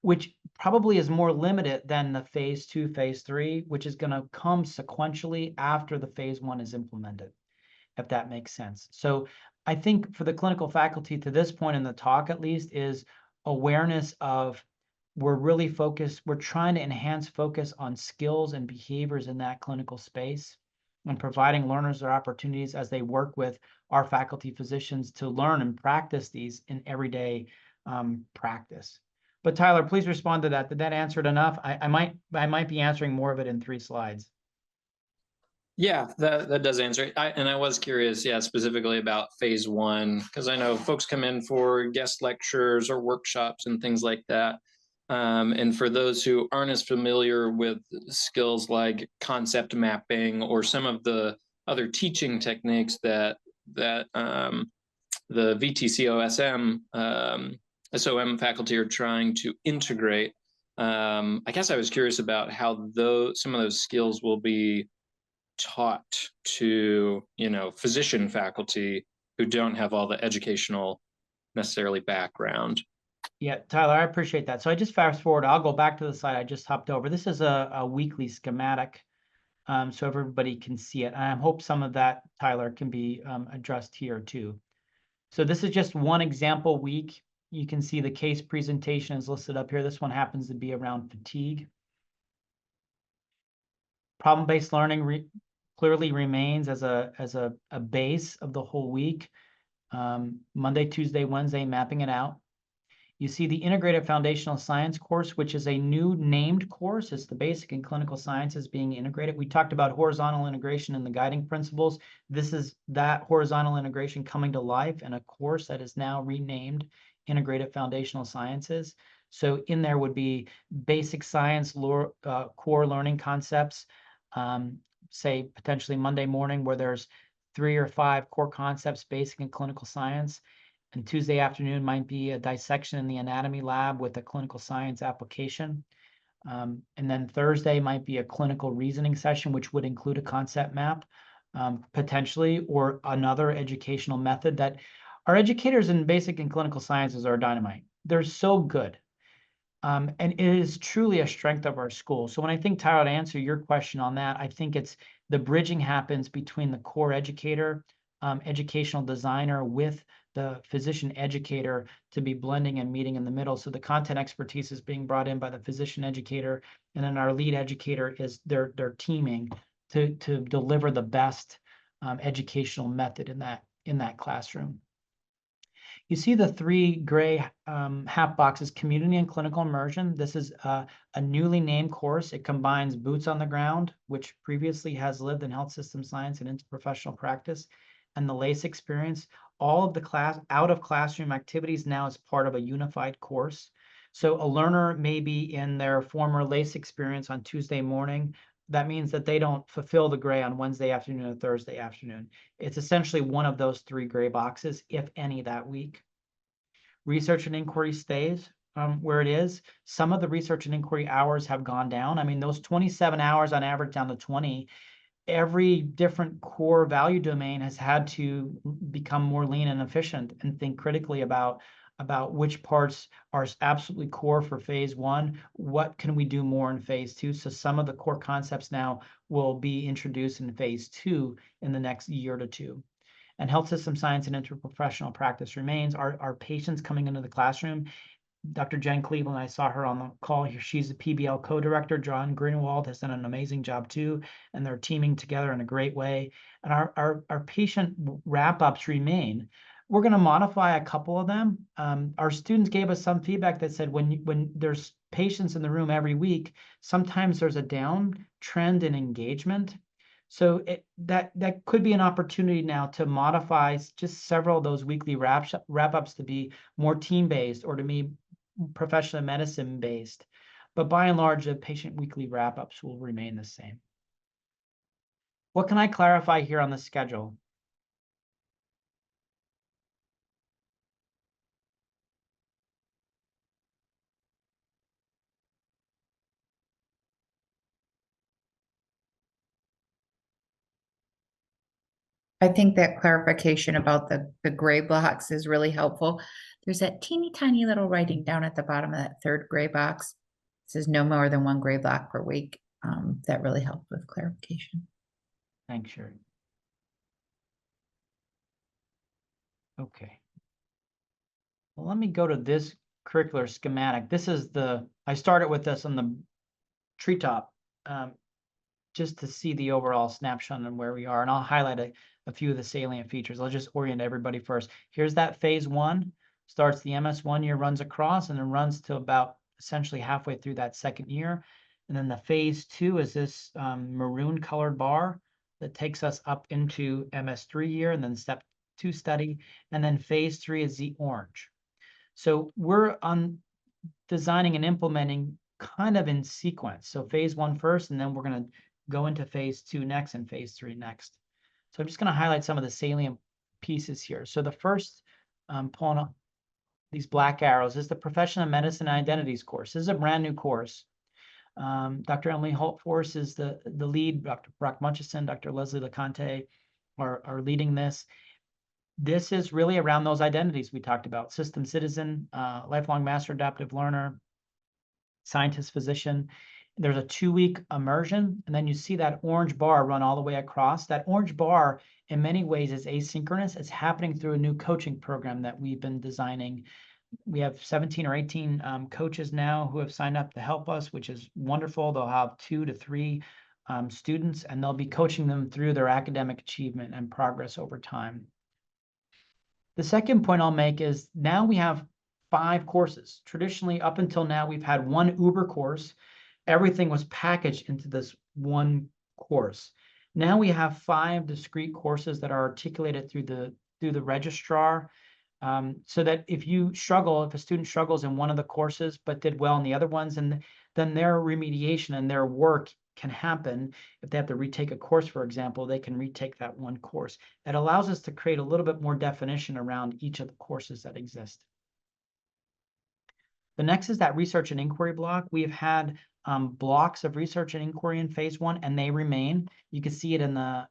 which probably is more limited than the phase 2, phase 3, which is going to come sequentially after the phase 1 is implemented, if that makes sense. So I think for the clinical faculty to this point in the talk, at least, is awareness of we're really focused, we're trying to enhance focus on skills and behaviors in that clinical space and providing learners their opportunities as they work with our faculty physicians to learn and practice these in everyday practice. But Tyler, please respond to that. Did that answer it enough? I might be answering more of it in 3 slides. Yeah, that does answer it. And I was curious, specifically about phase 1, because I know folks come in for guest lectures or workshops and things like that. And for those who aren't as familiar with skills like concept mapping or some of the other teaching techniques that the VTCOSM SOM faculty are trying to integrate, I guess I was curious about how some of those skills will be taught to, physician faculty who don't have all the educational necessarily background. Yeah, Tyler, I appreciate that. So I just fast forward. I'll go back to the slide I just hopped over. This is a weekly schematic, so everybody can see it. And I hope some of that, Tyler, can be addressed here too. So this is just one example week. You can see the case presentation is listed up here. This one happens to be around fatigue. Problem-based learning clearly remains as a base of the whole week. Monday, Tuesday, Wednesday, mapping it out. You see the Integrated Foundational Science course, which is a new named course. It's the basic and clinical sciences being integrated. We talked about horizontal integration and the guiding principles. This is that horizontal integration coming to life in a course that is now renamed Integrated Foundational Sciences. So in there would be basic science, core learning concepts, say potentially Monday morning where there's 3 or 5 core concepts, basic and clinical science. And Tuesday afternoon might be a dissection in the anatomy lab with a clinical science application. And then Thursday might be a clinical reasoning session, which would include a concept map, potentially, or another educational method that our educators in basic and clinical sciences are dynamite. They're so good. And it is truly a strength of our school. So when I think, Tyler, to answer your question on that, I think it's the bridging happens between the core educator, educational designer with the physician educator to be blending and meeting in the middle. So the content expertise is being brought in by the physician educator, and then our lead educator is they're teaming to deliver the best educational method in that classroom. You see the 3 gray half boxes, community and clinical immersion. This is a newly named course. It combines boots on the ground, which previously has lived in health system science and into professional practice, and the LACE experience. All of the out of classroom activities now is part of a unified course. So a learner may be in their former LACE experience on Tuesday morning. That means that they don't fulfill the gray on Wednesday afternoon or Thursday afternoon. It's essentially one of those 3 gray boxes, if any, that week. Research and inquiry stays where it is. Some of the research and inquiry hours have gone down. I mean, those 27 hours on average down to 20. Every different core value domain has had to become more lean and efficient and think critically about which parts are absolutely core for phase 1. What can we do more in phase 2? So some of the core concepts now will be introduced in phase 2 in the next year to 2. And health system science and interprofessional practice remains. Our patients coming into the classroom, Dr. Jen Cleveland, I saw her on the call here. She's the PBL co-director. John Greenwald has done an amazing job too, and they're teaming together in a great way. And our patient wrap-ups remain. We're going to modify a couple of them. Our students gave us some feedback that said when there's patients in the room every week, sometimes there's a downtrend in engagement. So that could be an opportunity now to modify just several of those weekly wrap-ups to be more team-based or to be professional medicine based, but by and large, the patient weekly wrap-ups will remain the same. What can I clarify here on the schedule? I think that clarification about the gray blocks is really helpful. There's that teeny tiny little writing down at the bottom of that 3rd gray box. It says no more than 1 gray block per week. That really helped with clarification. Thanks, Sherry. Okay. Well, let me go to this curricular schematic. This is I started with this on the treetop, just to see the overall snapshot on where we are. And I'll highlight a few of the salient features. I'll just orient everybody first. Here's that phase 1, starts the MS 1 year, runs across, and then runs to about essentially halfway through that 2nd year. And then the phase 2 is this maroon colored bar that takes us up into MS 3 year, and then step 2 study. And then phase 3 is the orange. So we're designing and implementing kind of in sequence. So phase 1 first, and then we're going to go into phase 2 next and phase 3 next. So I'm just going to highlight some of the salient pieces here. So the first, pulling up these black arrows, is the Professional Medicine Identities course. This is a brand new course. Dr. Emily Holtforce is the lead. Dr. Brock Muncheson, Dr. Leslie LeConte are leading this. this is really around those identities we talked about: system citizen, lifelong master adaptive learner, scientist, physician. There's a 2-week immersion, and then you see that orange bar run all the way across. That orange bar, in many ways, is asynchronous. It's happening through a new coaching program that we've been designing. We have 17 or 18 coaches now who have signed up to help us, which is wonderful. They'll have 2 to 3 students, and they'll be coaching them through their academic achievement and progress over time. The second point I'll make is now we have 5 courses. Traditionally, up until now, we've had one Uber course. Everything was packaged into this one course. Now we have 5 discrete courses that are articulated through the registrar, so that if a student struggles in one of the courses but did well in the other ones, and then their remediation and their work can happen. If they have to retake a course, for example, they can retake that one course. That allows us to create a little bit more definition around each of the courses that exist. The next is that research and inquiry block. We have had blocks of research and inquiry in phase 1, and they remain. You can see it in the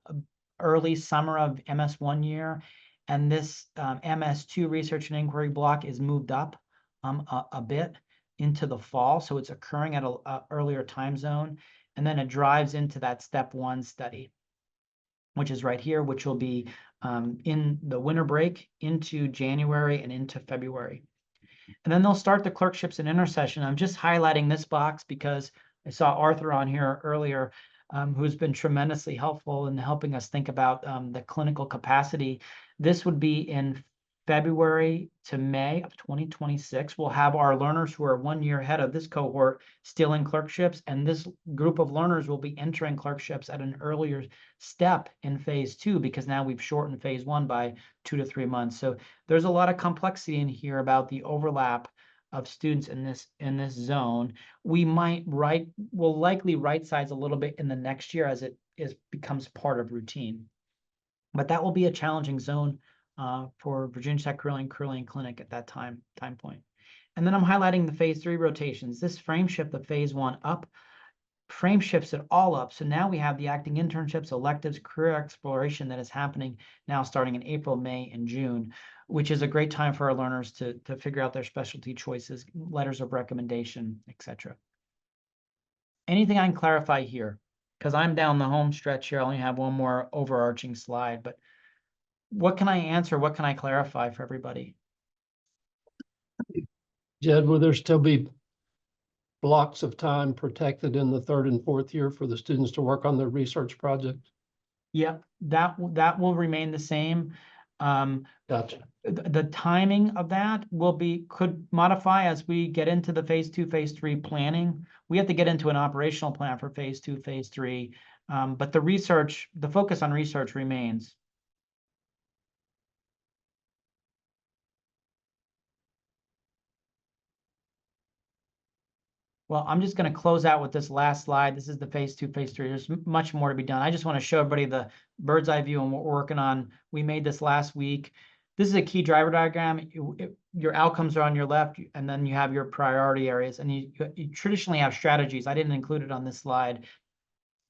early summer of MS1 year. And this MS2 research and inquiry block is moved up a bit into the fall. So it's occurring at an earlier time zone. And then it drives into that step 1 study, which is right here, which will be in the winter break into January and into February. And then they'll start the clerkships and intercession. I'm just highlighting this box because I saw Arthur on here earlier, who's been tremendously helpful in helping us think about the clinical capacity. This would be in February to May of 2026. We'll have our learners who are 1 year ahead of this cohort still in clerkships, and this group of learners will be entering clerkships at an earlier step in phase 2, because now we've shortened phase 1 by 2 to 3 months. So there's a lot of complexity in here about the overlap of students in this zone. We'll likely right size a little bit in the next year as it becomes part of routine. But that will be a challenging zone for Virginia Tech Curling Clinic at that time point. And then I'm highlighting the phase 3 rotations. This frame shift of phase 1 up, frame shifts it all up. So now we have the acting internships, electives, career exploration that is happening now starting in April, May, and June, which is a great time for our learners to figure out their specialty choices, letters of recommendation, etc. Anything I can clarify here? Because I'm down the home stretch here. I only have one more overarching slide, but what can I answer? What can I clarify for everybody? Jed, will there still be blocks of time protected in the 3rd and 4th year for the students to work on their research project? Yep, that will remain the same. Gotcha. The timing of that could modify as we get into the phase 2, phase 3 planning. We have to get into an operational plan for phase 2, phase 3, but the focus on research remains. Well, I'm just going to close out with this last slide. This is the phase 2, phase 3. There's much more to be done. I just want to show everybody the bird's eye view and what we're working on. We made this last week. This is a key driver diagram. Your outcomes are on your left, and then you have your priority areas. And you traditionally have strategies. I didn't include it on this slide,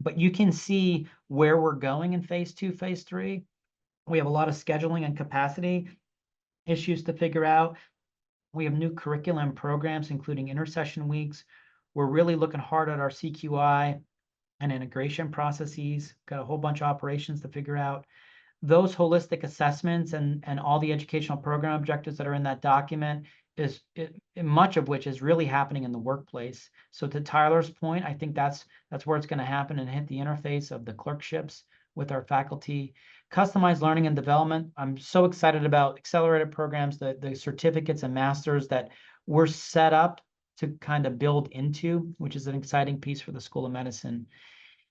but you can see where we're going in phase 2, phase 3. We have a lot of scheduling and capacity issues to figure out. We have new curriculum programs, including intercession weeks. We're really looking hard at our CQI and integration processes. Got a whole bunch of operations to figure out. Those holistic assessments and all the educational program objectives that are in that document much of which is really happening in the workplace. So to Tyler's point, I think that's where it's going to happen and hit the interface of the clerkships with our faculty. Customized learning and development. I'm so excited about accelerated programs, the certificates and masters that we're set up to kind of build into, which is an exciting piece for the School of Medicine.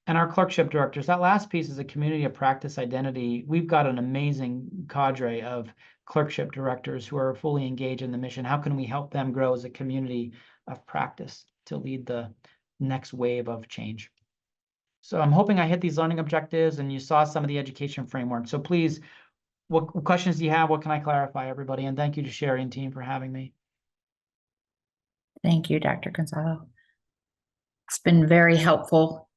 And our clerkship directors, that last piece is a community of practice identity. We've got an amazing cadre of clerkship directors who are fully engaged in the mission. How can we help them grow as a community of practice to lead the next wave of change? So I'm hoping I hit these learning objectives and you saw some of the education framework. So please, what questions do you have? What can I clarify, everybody? And thank you to Sherry and team for having me. Thank you, Dr. Gonzalo. It's been very helpful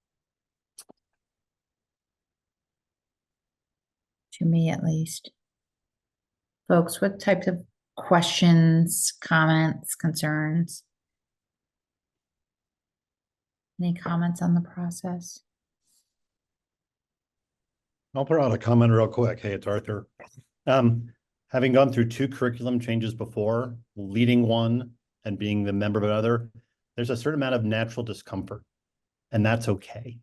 to me, at least. folks, what types of questions, comments, concerns? Any comments on the process? I'll put out a comment real quick. Hey, it's Arthur. Having gone through 2 curriculum changes before, leading one and being the member of another, there's a certain amount of natural discomfort, and that's okay.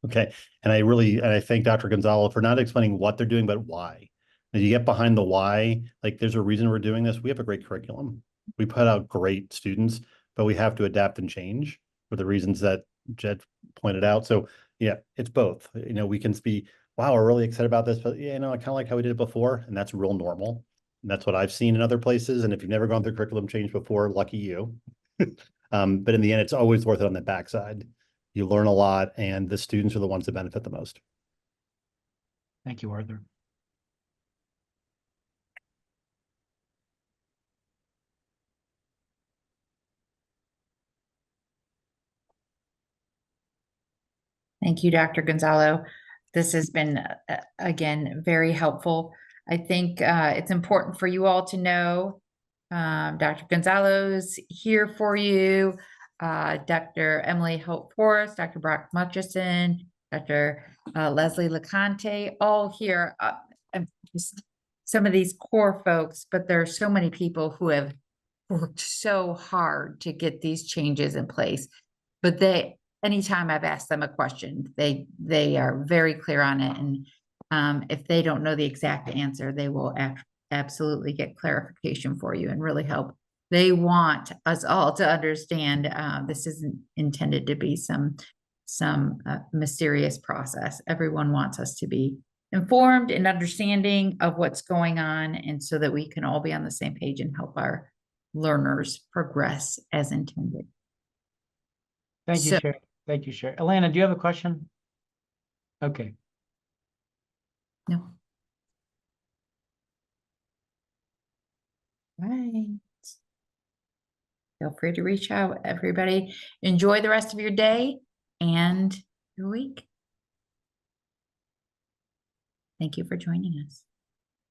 Okay. And I thank Dr. Gonzalo for not explaining what they're doing, but why. As you get behind the why, like there's a reason we're doing this. We have a great curriculum. We put out great students, but we have to adapt and change for the reasons that Jed pointed out. So yeah, it's both. You know, we can be, wow, we're really excited about this, but yeah, you know, I kind of like how we did it before, and that's real normal. And that's what I've seen in other places. And if you've never gone through curriculum change before, lucky you. But in the end, it's always worth it on the backside. You learn a lot, and the students are the ones that benefit the most. Thank you, Arthur. Thank you, Dr. Gonzalo. This has been, again, very helpful. I think it's important for you all to know Dr. Gonzalo's here for you, Dr. Emily Hope Forrest, Dr. Brock Mutchison, Dr. Leslie LeConte, all here. Just some of these core folks, but there are so many people who have worked so hard to get these changes in place. But anytime I've asked them a question, they are very clear on it. And if they don't know the exact answer, they will absolutely get clarification for you and really help. They want us all to understand this isn't intended to be some mysterious process. Everyone wants us to be informed and understanding of what's going on, and so that we can all be on the same page and help our learners progress as intended. Thank you, So- Sherry. Thank you, Sherry. Elena, do you have a question? Okay. No. Right. Feel free to reach out, everybody. Enjoy the rest of your day and your week. Thank you for joining us.